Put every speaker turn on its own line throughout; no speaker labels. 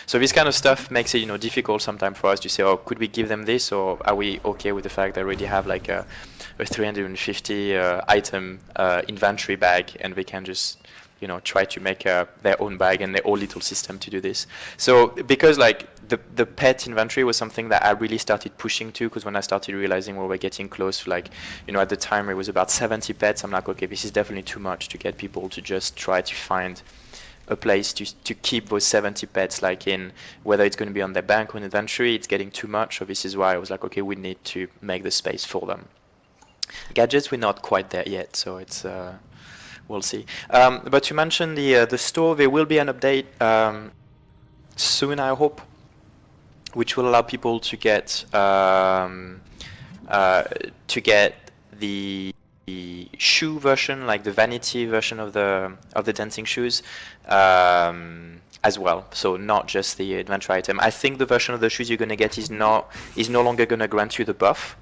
So this kind of stuff makes it difficult sometimes for us to say, oh, could we give them this, or are we okay with the fact they already have like a 350 item inventory bag, and they can just try to make their own bag and their own little system to do this. So because like the pet inventory was something that I really started pushing to, because when I started realizing we were getting close to like, at the time it was about 70 pets, I'm like, okay, this is definitely too much to get people to just try to find a place to keep those 70 pets, like in whether it's going to be on their bank or inventory. It's getting too much. So this is why I was like, okay, we need to make the space for them. Gadgets, we're not quite there yet, so it's we'll see. But to mention the store, there will be an update soon, I hope, which will allow people to get the shoe version, like the vanity version of the dancing shoes, as well. So not just the adventure item. I think the version of the shoes you're going to get is no longer going to grant you the buff.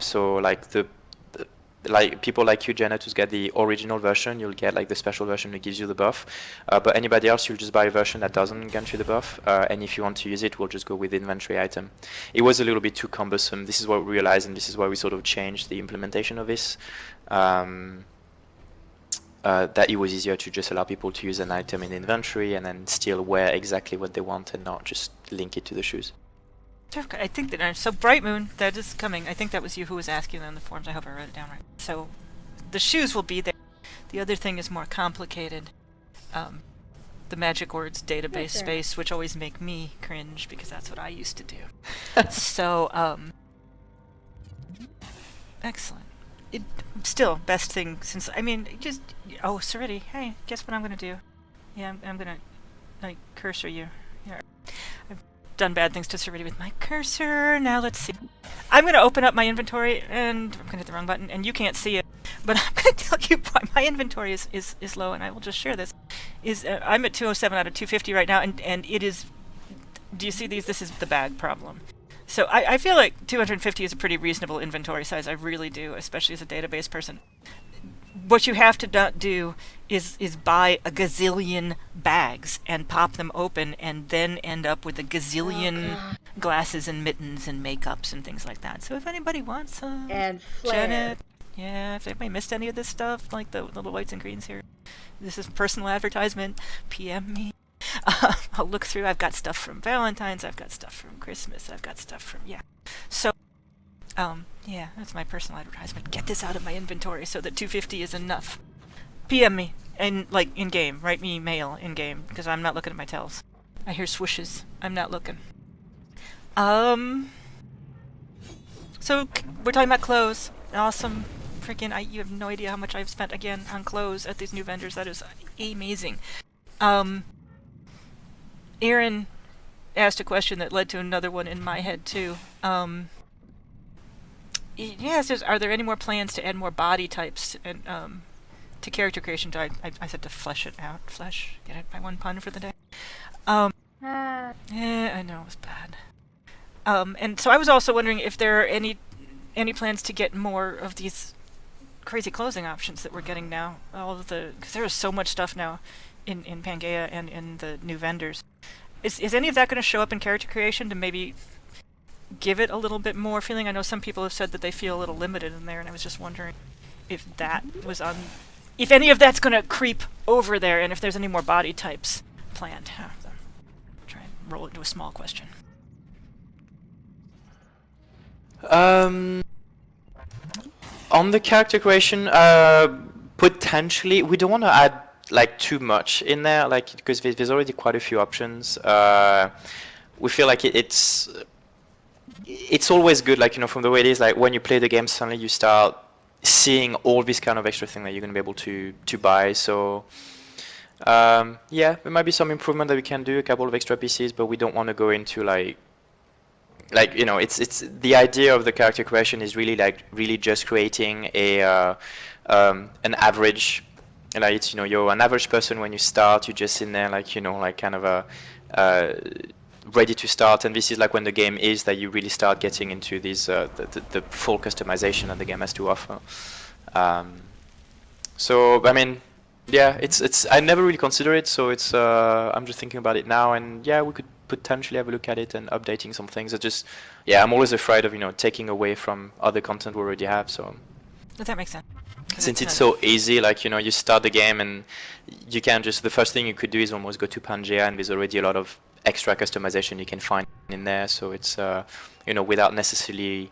So like like people like you, Janet, who's get the original version, you'll get like the special version that gives you the buff. But anybody else, you'll just buy a version that doesn't grant you the buff. And if you want to use it, we'll just go with the inventory item. It was a little bit too cumbersome. This is what we realized, and this is why we sort of changed the implementation of this. That it was easier to just allow people to use an item in inventory and then still wear exactly what they want and not just link it to the shoes.
I think that so Bright Moon, that is coming. I think that was you who was asking on the forums. I hope I wrote it down right. So the shoes will be there. The other thing is more complicated. The magic words database space, which always make me cringe because that's what I used to do. So excellent. Still best thing since Serenity. Hey, guess what I'm gonna do? Yeah, I'm gonna like cursor you. Yeah. Done bad things to Serenity with my cursor. Now let's see. I'm going to open up my inventory, and I'm going to hit the wrong button, and you can't see it. But I'm going to tell you why my inventory is low, and I will just share this. I'm at 207 out of 250 right now, and it is... Do you see these? This is the bag problem. So I feel like 250 is a pretty reasonable inventory size. I really do, especially as a database person. What you have to not do is buy a gazillion bags and pop them open and then end up with a gazillion glasses and mittens and makeups and things like that. So if anybody wants some,
and
Janet, if anybody missed any of this stuff, like the little whites and greens here, this is personal advertisement. PM me. I'll look through. I've got stuff from Valentine's. I've got stuff from Christmas. I've got stuff from So. That's my personal advertisement. Get this out of my inventory so that 250 is enough. PM me, and like in game. Write me mail in game because I'm not looking at my tells. I hear swooshes. I'm not looking. So we're talking about clothes. Awesome, freaking! You have no idea how much I've spent again on clothes at these new vendors. That is amazing. Aaron asked a question that led to another one in my head too. Yes, are there any more plans to add more body types and to character creation? I said to flesh it out. Get it? My one pun for the day. I know it was bad. And so I was also wondering if there are any plans to get more of these crazy clothing options that we're getting now. Because there is so much stuff now in Pangaea and in the new vendors. Is any of that going to show up in character creation to maybe give it a little bit more feeling? I know some people have said that they feel a little limited in there, and I was just wondering if that was if any of that's going to creep over there, and if there's any more body types planned. Try and roll it into a small question.
On the character creation, potentially, we don't want to add like too much in there, like because there's already quite a few options. We feel like it's always good, like from the way it is, like when you play the game, suddenly you start seeing all these kind of extra things that you're going to be able to buy. So there might be some improvement that we can do, a couple of extra pieces, but we don't want to go into like it's the idea of the character creation is really just creating an average, like it's you're an average person when you start. You just in there like kind of a ready to start, and this is like when the game is that you really start getting into these the full customization that the game has to offer. So I mean, Yeah, it's I never really consider it, so it's I'm just thinking about it now, and yeah, we could potentially have a look at it and updating some things. I just yeah, I'm always afraid of taking away from other content we already have. So
But that makes sense. 'Cause
since it's
not-
so easy, like you start the game and you can just the first thing you could do is almost go to Pangea, and there's already a lot of extra customization you can find in there. So it's without necessarily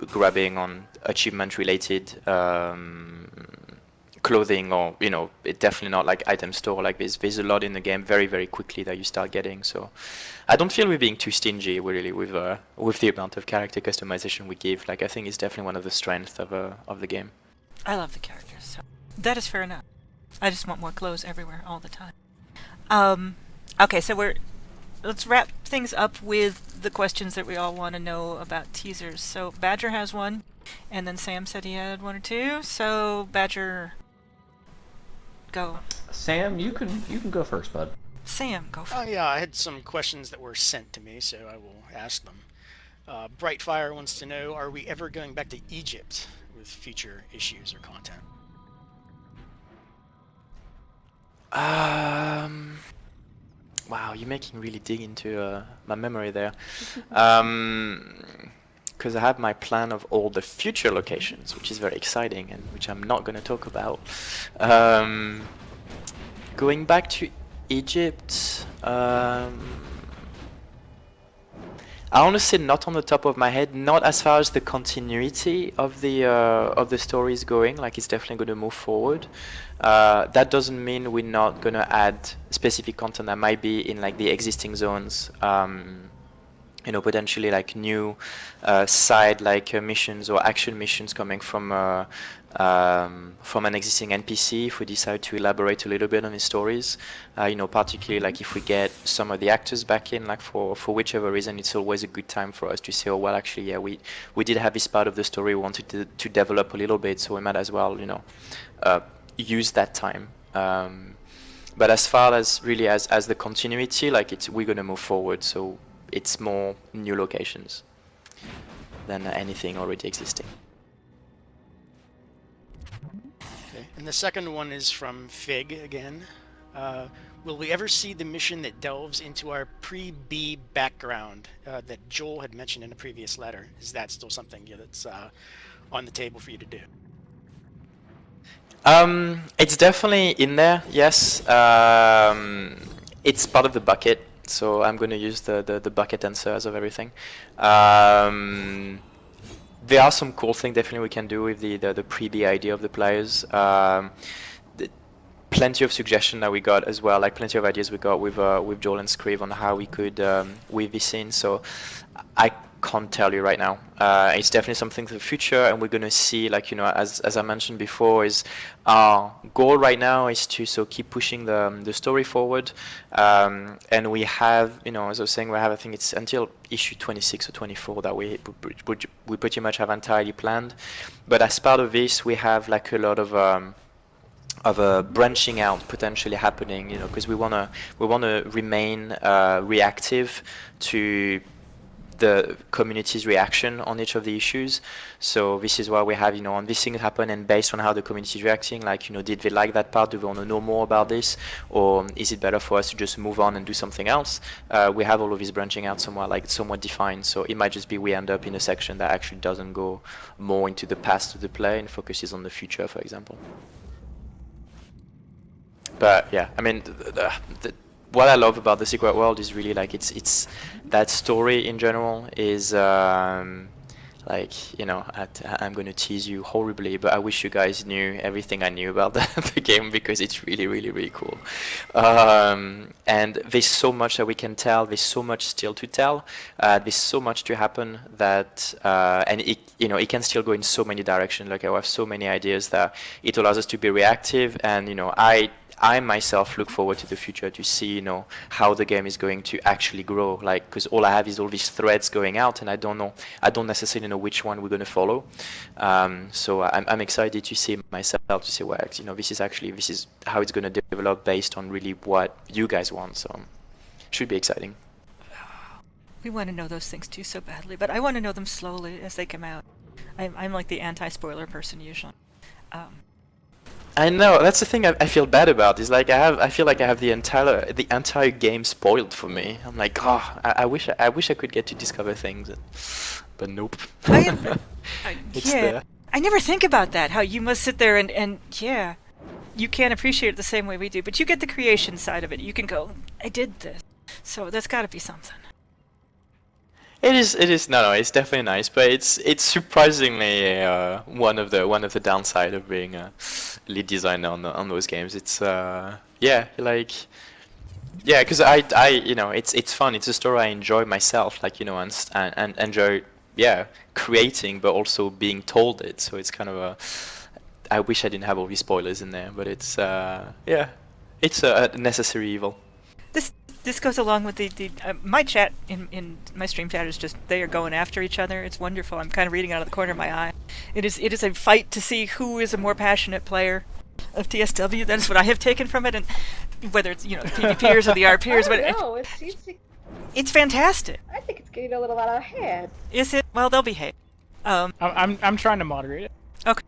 grabbing on achievement related clothing or it definitely not like item store. Like there's a lot in the game very very quickly that you start getting. So I don't feel we're being too stingy really with the amount of character customization we give. Like I think it's definitely one of the strengths of the game.
I love the characters, so that is fair enough. I just want more clothes everywhere all the time. Okay, so let's wrap things up with the questions that we all want to know about teasers. So Badger has one, and then Sam said he had one or two. So Badger, go.
Sam, you can go first, bud.
Sam, go.
Oh yeah, I had some questions that were sent to me, so I will ask them. Brightfire wants to know: are we ever going back to Egypt with future issues or content?
Wow, you're making really dig into my memory there. Because I have my plan of all the future locations, which is very exciting and which I'm not going to talk about. Going back to Egypt, I honestly not on the top of my head, not as far as the continuity of the story is going. Like it's definitely going to move forward. That doesn't mean we're not going to add specific content that might be in like the existing zones. Potentially like new side like missions or action missions coming from an existing NPC if we decide to elaborate a little bit on his stories. Particularly like if we get some of the actors back in, like for whichever reason, it's always a good time for us to say, oh well, actually, yeah, we did have this part of the story we wanted to develop a little bit, so we might as well, use that time. But as far as really as the continuity, like we're gonna move forward, so it's more new locations than anything already existing.
Okay. And the second one is from Fig again. Will we ever see the mission that delves into our pre-B background that Joel had mentioned in a previous letter? Is that still something that's on the table for you to do?
It's definitely in there, yes. It's part of the bucket, so I'm going to use the bucket answer as of everything. There are some cool things definitely we can do with the pre-B idea of the players. Plenty of suggestions that we got as well, like plenty of ideas we got with Joel and Scrive on how we could weave this in. So I can't tell you right now. It's definitely something for the future, and we're going to see, like, as I mentioned before, is our goal right now is to keep pushing the story forward, and we have, as I was saying, we have, I think it's until issue 26 or 24 that we pretty much have entirely planned. But as part of this, we have like a lot of a branching out potentially happening, because we wanna remain reactive to the community's reaction on each of the issues. So this is why we have, on this thing happen, and based on how the community is reacting, like, did they like that part? Do they want to know more about this? Or is it better for us to just move on and do something else? We have all of this branching out somewhat defined. So it might just be we end up in a section that actually doesn't go more into the past of the play and focuses on the future, for example. But yeah, I mean, what I love about the Secret World is really like it's that story in general is like, I'm going to tease you horribly, but I wish you guys knew everything I knew about the game, because it's really, really, really cool. And there's so much that we can tell. There's so much still to tell. There's so much to happen that, and it can still go in so many directions. Like I have so many ideas that it allows us to be reactive, and I myself look forward to the future to see, how the game is going to actually grow. Like, because all I have is all these threads going out, and I don't necessarily know which one we're going to follow. So I'm excited to see myself, to see what, this is how it's going to develop based on really what you guys want. So should be exciting.
We want to know those things too so badly, but I want to know them slowly as they come out. I'm like the anti-spoiler person usually.
I know that's the thing I feel bad about. Is like I feel like I have the entire game spoiled for me. I'm like, oh, I wish I could get to discover things, but nope. It's
Yeah,
there.
I never think about that. How you must sit there and yeah, you can't appreciate it the same way we do. But you get the creation side of it. You can go, I did this, so that's got to be something.
It is no, it's definitely nice, but it's surprisingly one of the downside of being a lead designer on those games. It's yeah, like yeah, because it's fun. It's a story I enjoy myself, like and enjoy creating, but also being told it. So it's kind of a I wish I didn't have all these spoilers in there, but it's it's a necessary evil.
This goes along with the my chat in my stream chat is just they are going after each other. It's wonderful. I'm kind of reading out of the corner of my eye. It is a fight to see who is a more passionate player of TSW. That is what I have taken from it, and whether it's the PvPers or the RPers, but
No,
it's fantastic.
I think it's getting a little out of hand.
Is it? Well, they'll behave.
I'm trying to moderate it.
Okay.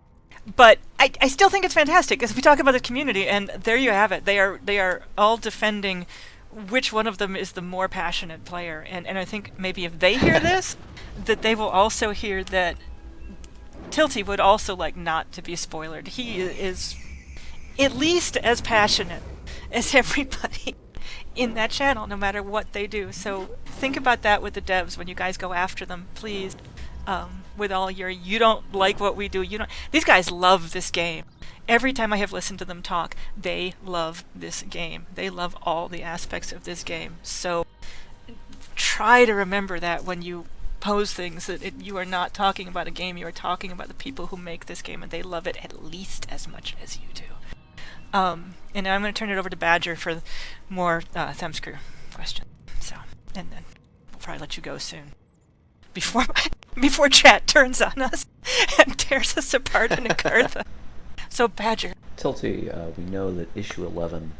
But I still think it's fantastic because we talk about the community, and there you have it. They are all defending which one of them is the more passionate player, and I think maybe if they hear this, that they will also hear that Tilty would also like not to be spoiled. He is at least as passionate as everybody in that channel, no matter what they do. So think about that with the devs when you guys go after them, please. With all your, you don't like what we do. These guys love this game. Every time I have listened to them talk, they love this game. They love all the aspects of this game. So try to remember that when you pose things, that you are not talking about a game, you are talking about the people who make this game, and they love it at least as much as you do. And I'm going to turn it over to Badger for more Themscrew questions. So, and then we'll probably let you go soon. Before chat turns on us and tears us apart in Agartha. So, Badger.
Tilty, we know that issue 11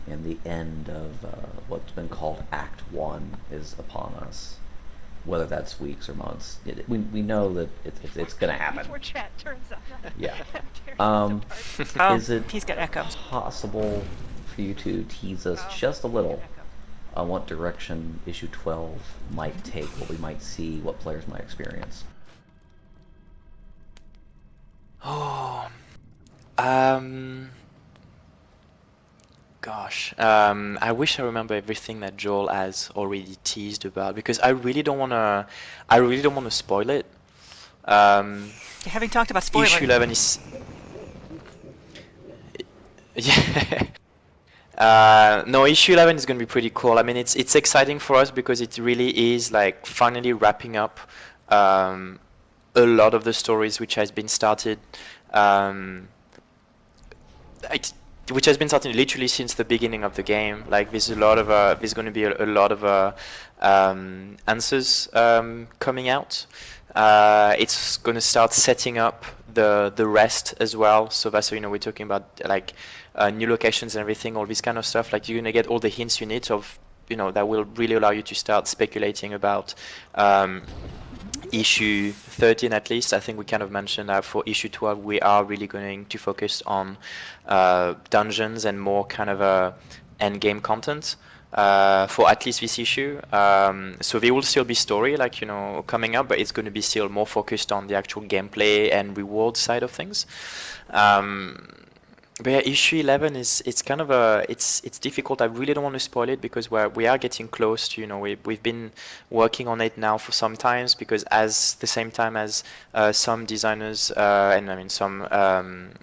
and the end of what's been called Act 1 is upon us. Whether that's weeks or months, we know that it's going to happen.
Before chat turns on us.
Yeah.
And tears us apart.
Is it
He's got echo.
possible for you to tease us just a little on what direction issue 12 might take, what we might see, what players might experience?
Oh, gosh, I wish I remember everything that Joel has already teased about because I really don't wanna spoil it.
Having talked about spoilers.
Issue 11 is yeah. No, issue 11 is going to be pretty cool. I mean, it's exciting for us because it really is like finally wrapping up a lot of the stories which has been started, which has been started literally since the beginning of the game. Like there's going to be a lot of answers coming out. It's going to start setting up the rest as well. So that's we're talking about like new locations and everything, all this kind of stuff. Like you're gonna get all the hints you need of that will really allow you to start speculating about issue 13 at least. I think we kind of mentioned that for issue 12 we are really going to focus on dungeons and more kind of end game content. For at least this issue, so there will still be story coming up, but it's going to be still more focused on the actual gameplay and reward side of things. But yeah, issue 11 it's kind of it's difficult. I really don't want to spoil it because we are getting close to we've been working on it now for some times because as the same time as some designers and I mean some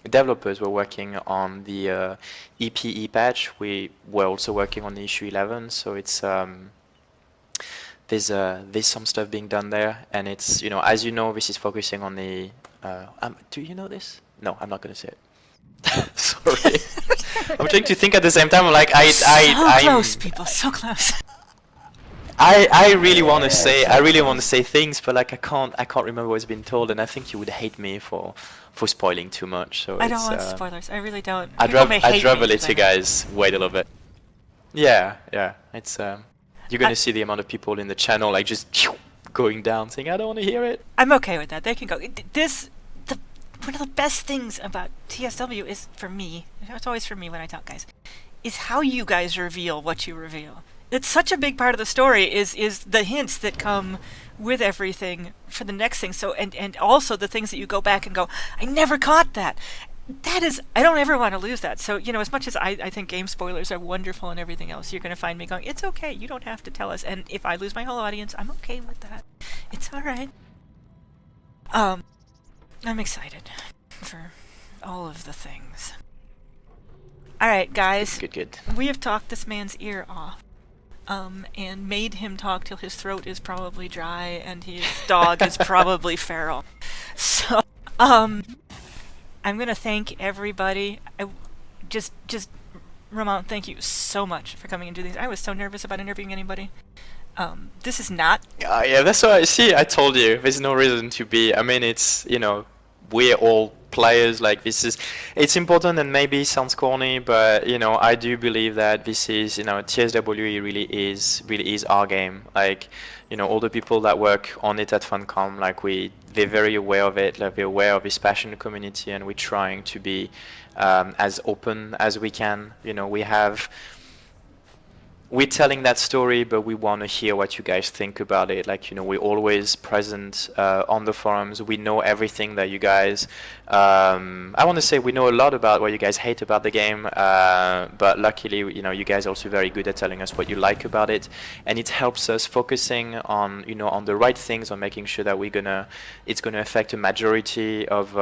developers were working on the EPE patch, we were also working on the issue 11. So it's there's some stuff being done there, and it's as this is focusing on the do you know this? No, I'm not going to say it. Sorry. I'm trying to think at the same time. I'm like,
so close, people, so close.
I really want to say things, but like I can't remember what's been told, and I think you would hate me for spoiling too much. So
I don't want spoilers. I really don't.
I'd rather let you guys wait a little bit. Yeah. It's you're gonna see the amount of people in the channel like just going down, saying I don't want to hear it.
I'm okay with that. They can go. one of the best things about TSW is, for me, it's always for me when I talk, guys, is how you guys reveal what you reveal. It's such a big part of the story is the hints that come with everything for the next thing. So and also the things that you go back and go, I never caught that. That is, I don't ever want to lose that. So, as much as I think game spoilers are wonderful and everything else, you're going to find me going, it's okay, you don't have to tell us. And if I lose my whole audience, I'm okay with that. It's all right. I'm excited for all of the things. All right, guys.
Good.
We have talked this man's ear off. And made him talk till his throat is probably dry and his dog is probably feral. So, I'm gonna thank everybody. Ramon, thank you so much for coming and doing these. I was so nervous about interviewing anybody. This is not.
Yeah, that's why I told you. There's no reason to be. I mean, it's we're all players. Like it's important and maybe sounds corny, but I do believe that this is TSW really is our game. Like all the people that work on it at Funcom, like they're very aware of it. Like they're aware of this passionate community, and we're trying to be as open as we can. We're telling that story, but we want to hear what you guys think about it. Like, we're always present on the forums. We know everything that you guys, I want to say we know a lot about what you guys hate about the game, but luckily, you guys are also very good at telling us what you like about it. And it helps us focusing on, on the right things, on making sure that it's gonna affect a majority of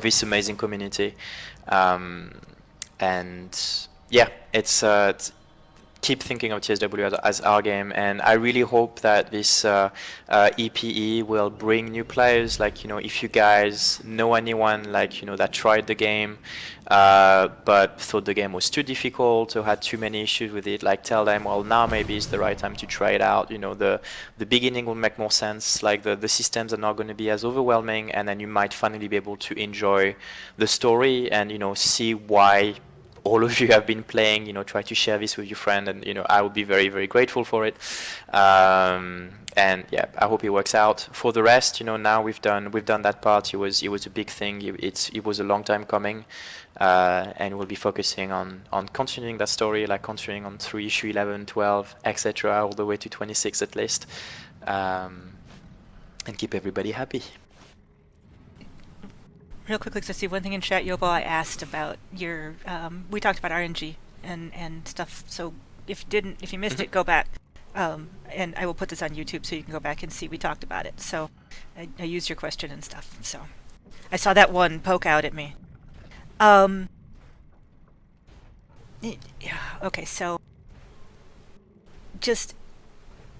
this amazing community. And yeah, it's keep thinking of TSW as our game, and I really hope that this EPE will bring new players. Like, if you guys know anyone that tried the game but thought the game was too difficult or had too many issues with it, tell them, well, now maybe it's the right time to try it out. The beginning will make more sense. Like the systems are not going to be as overwhelming, and then you might finally be able to enjoy the story and see why all of you have been playing. Try to share this with your friend, and I would be very, very grateful for it. And yeah, I hope it works out. For the rest, now we've done that part. It was a big thing. It was a long time coming, and we'll be focusing on continuing that story, continuing on through issue 11, 12, etc., all the way to 26 at least, and keep everybody happy.
Real quickly, because I see one thing in chat, Yobo, I asked about your, we talked about RNG and stuff, so if you missed it, go back. And I will put this on YouTube so you can go back and see we talked about it. So I used your question and stuff, so I saw that one poke out at me. Okay, so just,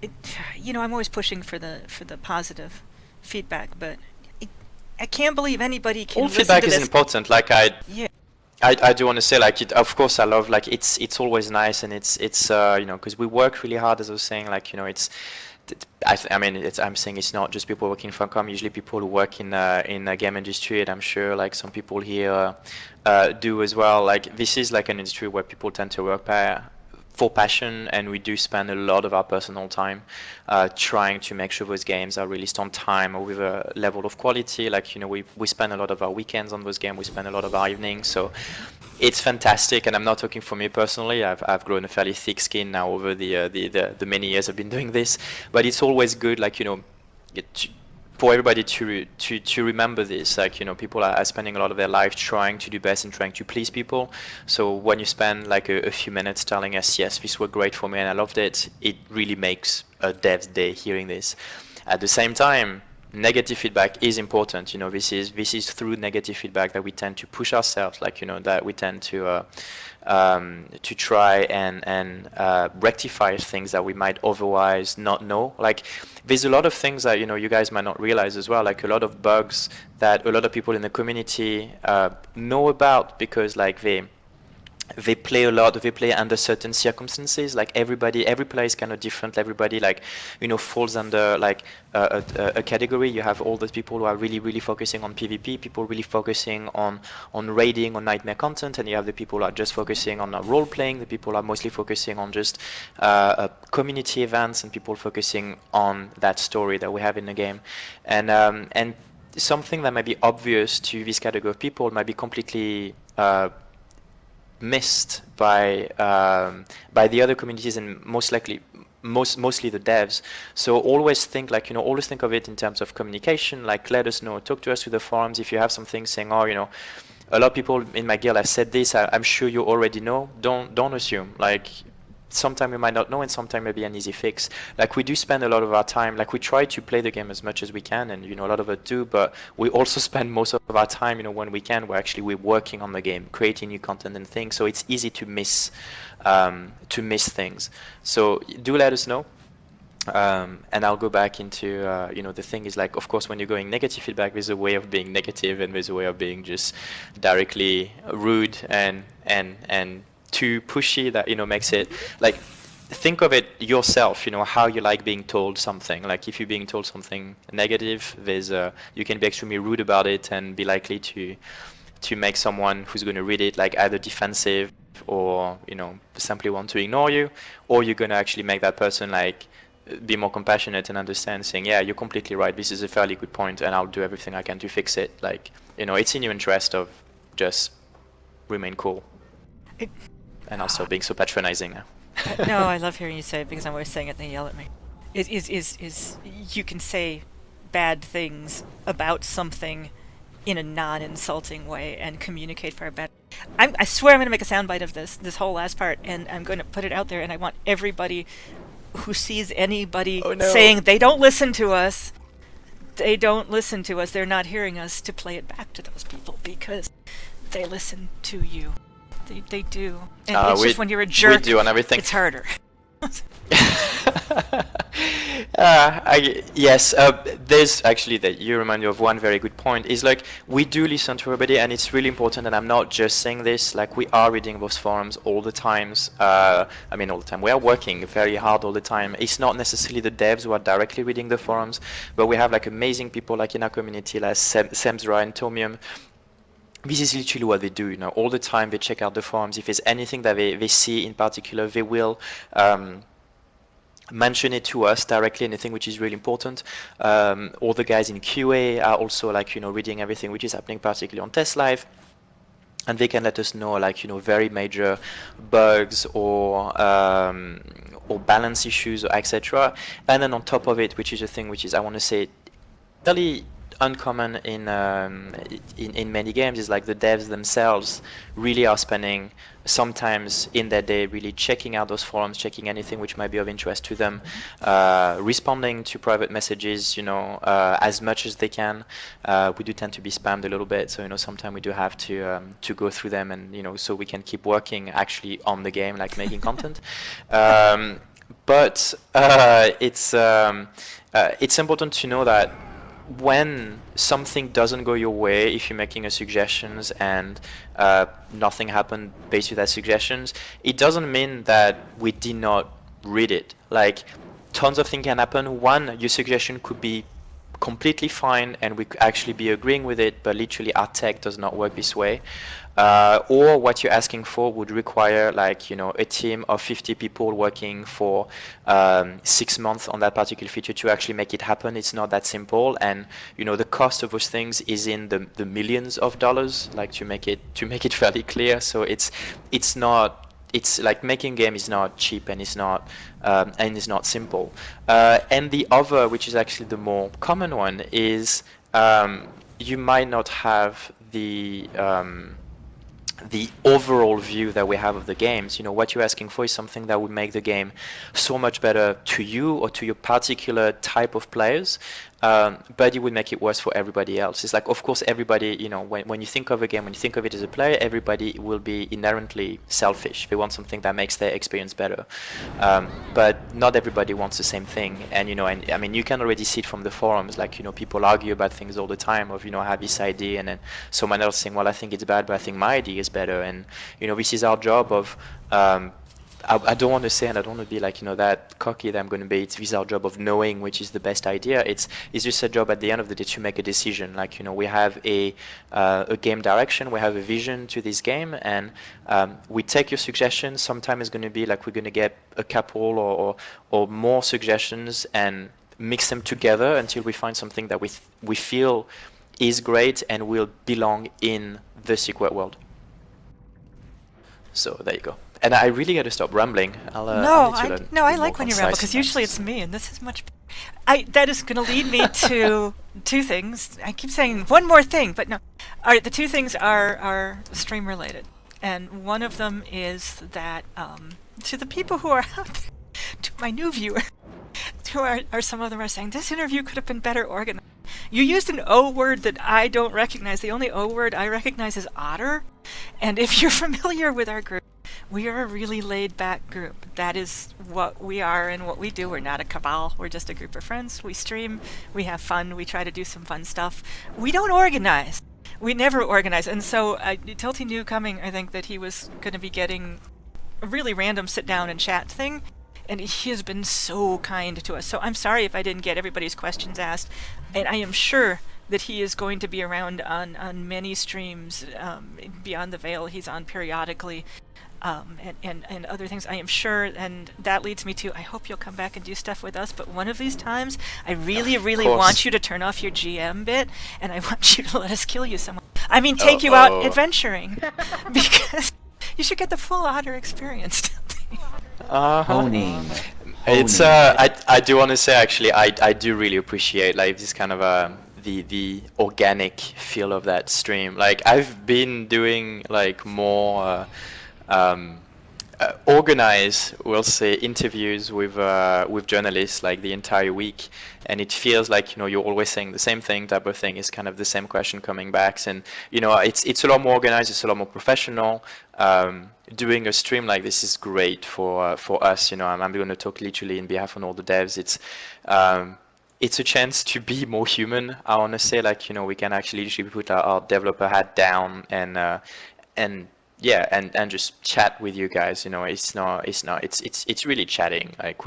I'm always pushing for the positive feedback, but I can't believe anybody can.
All
listen
feedback
to
is
this.
important. I do want to say, of course I love, it's always nice, and it's because we work really hard, as I was saying, I'm saying it's not just people working in Funcom. Usually people who work in the game industry, and I'm sure some people here do as well. This is an industry where people tend to work for passion, and we do spend a lot of our personal time trying to make sure those games are released on time or with a level of quality. We spend a lot of our weekends on those games, we spend a lot of our evenings, so it's fantastic. And I'm not talking for me personally. I've grown a fairly thick skin now over the many years I've been doing this, but it's always good for everybody to remember this. People are spending a lot of their life trying to do best and trying to please people. So when you spend a few minutes telling us, yes, this was great for me and I loved it, it really makes a dev's day hearing this. At the same time, negative feedback is important. This is through negative feedback that we tend to push ourselves. That we tend to try and rectify things that we might otherwise not know. There's a lot of things that you guys might not realize as well. A lot of bugs that a lot of people in the community know about, because they play a lot. They play under certain circumstances. Every player is kind of different. Everybody falls under a category. You have all those people who are really, really focusing on PvP, people really focusing on raiding, on nightmare content, and you have the people who are just focusing on role playing. The people who are mostly focusing on just community events, and people focusing on that story that we have in the game. And something that might be obvious to this category of people might be completely missed by the other communities, and mostly the devs. So always think always think of it in terms of communication. Like, let us know, talk to us through the forums if you have something saying, oh, a lot of people in my guild have said this. I'm sure you already know. Don't assume. Like, sometime we might not know, and sometime maybe an easy fix. Like, we do spend a lot of our time, like, we try to play the game as much as we can, and a lot of it do, but we also spend most of our time, when we can, we're working on the game, creating new content and things. So it's easy to miss things. So do let us know. And I'll go back into the thing is, like, of course, when you're going negative feedback, there's a way of being negative, and there's a way of being just directly rude and too pushy that makes it, like, think of it yourself, how you like being told something. Like, if you're being told something negative, there's you can be extremely rude about it and be likely to make someone who's going to read it, like, either defensive or simply want to ignore you, or you're going to actually make that person, like, be more compassionate and understand, saying, yeah, you're completely right, this is a fairly good point, and I'll do everything I can to fix it. Like, it's in your interest of just remain cool. And also being so patronizing now.
No, I love hearing you say it, because I'm always saying it and they yell at me. Is you can say bad things about something in a non-insulting way and communicate for a better. I swear I'm going to make a soundbite of this whole last part, and I'm going to put it out there, and I want everybody who sees anybody saying they don't listen to us, they're not hearing us, to play it back to those people, because they listen to you. They do. And it's just when you're a jerk,
we do on everything.
It's harder.
Yes, there's actually, that you remind me of one very good point, is like, we do listen to everybody, and it's really important, and I'm not just saying this, like, we are reading those forums all the times. All the time. We are working very hard all the time. It's not necessarily the devs who are directly reading the forums, but we have, like, amazing people, like, in our community, like Semzra and Tomium. This is literally what they do, all the time. They check out the forums. If there's anything that they see in particular, they will mention it to us directly, anything which is really important. All the guys in QA are also, like, reading everything which is happening, particularly on Test Live. And they can let us know, like, very major bugs or balance issues, or etc. And then on top of it, which is a thing which is, I want to say, really uncommon in many games, is like the devs themselves really are spending sometimes in their day really checking out those forums, checking anything which might be of interest to them, responding to private messages, as much as they can. We do tend to be spammed a little bit, so sometimes we do have to go through them, and so we can keep working actually on the game, like making content. But it's important to know that when something doesn't go your way, if you're making a suggestions and nothing happened based on that suggestions, it doesn't mean that we did not read it. Like, tons of things can happen. One, your suggestion could be completely fine and we could actually be agreeing with it, but literally our tech does not work this way. Or what you're asking for would require, like, a team of 50 people working for 6 months on that particular feature to actually make it happen. It's not that simple, and the cost of those things is in the millions of dollars, like, to make it fairly clear. So it's like, making a game is not cheap, and it's not simple. And the other, which is actually the more common one, is you might not have the overall view that we have of the games. What you're asking for is something that would make the game so much better to you or to your particular type of players, but it would make it worse for everybody else. It's like, of course, everybody, when you think of a game, when you think of it as a player, everybody will be inherently selfish. They want something that makes their experience better, but not everybody wants the same thing. And and I mean, you can already see it from the forums. Like, people argue about things all the time. Of I have this idea, and then someone else saying, well, I think it's bad, but I think my idea is better. And this is our job of I don't want to say, and I don't want to be like, that cocky that I'm going to be. It's our job of knowing which is the best idea. It's just a job at the end of the day to make a decision. Like, we have a game direction, we have a vision to this game, and we take your suggestions. Sometimes it's going to be like, we're going to get a couple or more suggestions and mix them together until we find something that we feel is great and will belong in the secret world. So there you go. And I really got to stop rambling. I'll let you learn.
I like when you ramble, because usually it's me, and this is much. That is going to lead me to two things. I keep saying one more thing, but no. All right, the two things are stream related, and one of them is that to the people who are out there, to my new viewer, who are some of them are saying this interview could have been better organized. You used an O word that I don't recognize. The only O word I recognize is otter. And if you're familiar with our group, we are a really laid-back group. That is what we are and what we do. We're not a cabal. We're just a group of friends. We stream. We have fun. We try to do some fun stuff. We don't organize. We never organize. And so Tilty knew coming, I think, that he was going to be getting a really random sit-down and chat thing. And he has been so kind to us. So I'm sorry if I didn't get everybody's questions asked. And I am sure that he is going to be around on many streams beyond the veil. He's on periodically and other things. I am sure. And that leads me to, I hope you'll come back and do stuff with us. But one of these times, I really want you to turn off your GM bit. And I want you to let us kill you somewhere. I mean, take you out adventuring. Because you should get the full Otter experience.
Honing.
It's I do want to say actually I do really appreciate like this kind of the organic feel of that stream. Like I've been doing like more organized, we'll say, interviews with journalists like the entire week, and it feels like, you know, you're always saying the same thing type of thing. It's kind of the same question coming back, and you know, it's a lot more organized, it's a lot more professional. Doing a stream like this is great for us. You know, I'm going to talk literally in behalf of all the devs. It's a chance to be more human. I want to say, like, you know, we can actually literally put our developer hat down and just chat with you guys. You know, it's really chatting. Like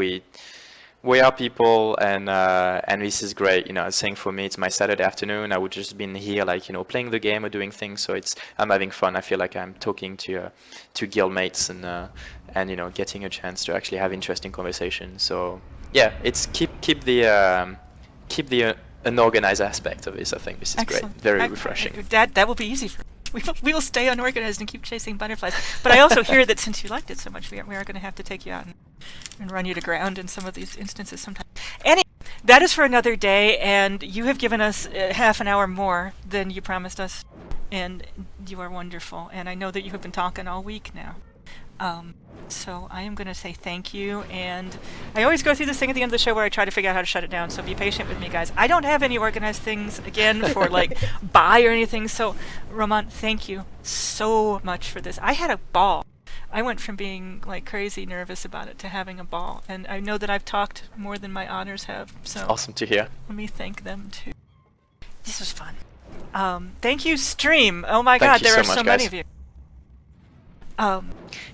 we are people, and this is great. You know, I was saying, for me, it's my Saturday afternoon. I would just been here, like, you know, playing the game or doing things. So I'm having fun. I feel like I'm talking to guildmates and you know, getting a chance to actually have interesting conversations. So yeah, it's keep the unorganized aspect of this. I think this is
Excellent.
great. Very refreshing.
That will be easy for. We will stay unorganized and keep chasing butterflies. But I also hear that since you liked it so much, we are going to have to take you out and run you to ground in some of these instances sometime. Anyway, that is for another day, and you have given us half an hour more than you promised us, and you are wonderful. And I know that you have been talking all week now. So I am going to say thank you, and I always go through this thing at the end of the show where I try to figure out how to shut it down, so be patient with me, guys. I don't have any organized things, again, for, like, buy or anything, so, Roman, thank you so much for this. I had a ball. I went from being, like, crazy nervous about it to having a ball, and I know that I've talked more than my honors have, so...
Awesome to hear.
Let me thank them, too. This was fun. Thank you, stream. Oh my god, there are so many of you.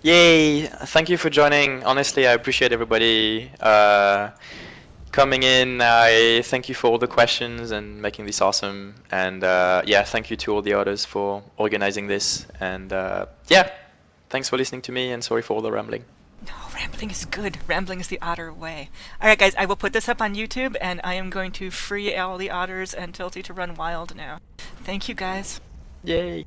Yay! Thank you for joining. Honestly, I appreciate everybody coming in. I thank you for all the questions and making this awesome. And yeah, thank you to all the others for organizing this. And yeah, thanks for listening to me, and sorry for all the rambling.
No, rambling is good. Rambling is the otter way. Alright guys, I will put this up on YouTube, and I am going to free all the otters and Tilty to run wild now. Thank you guys.
Yay!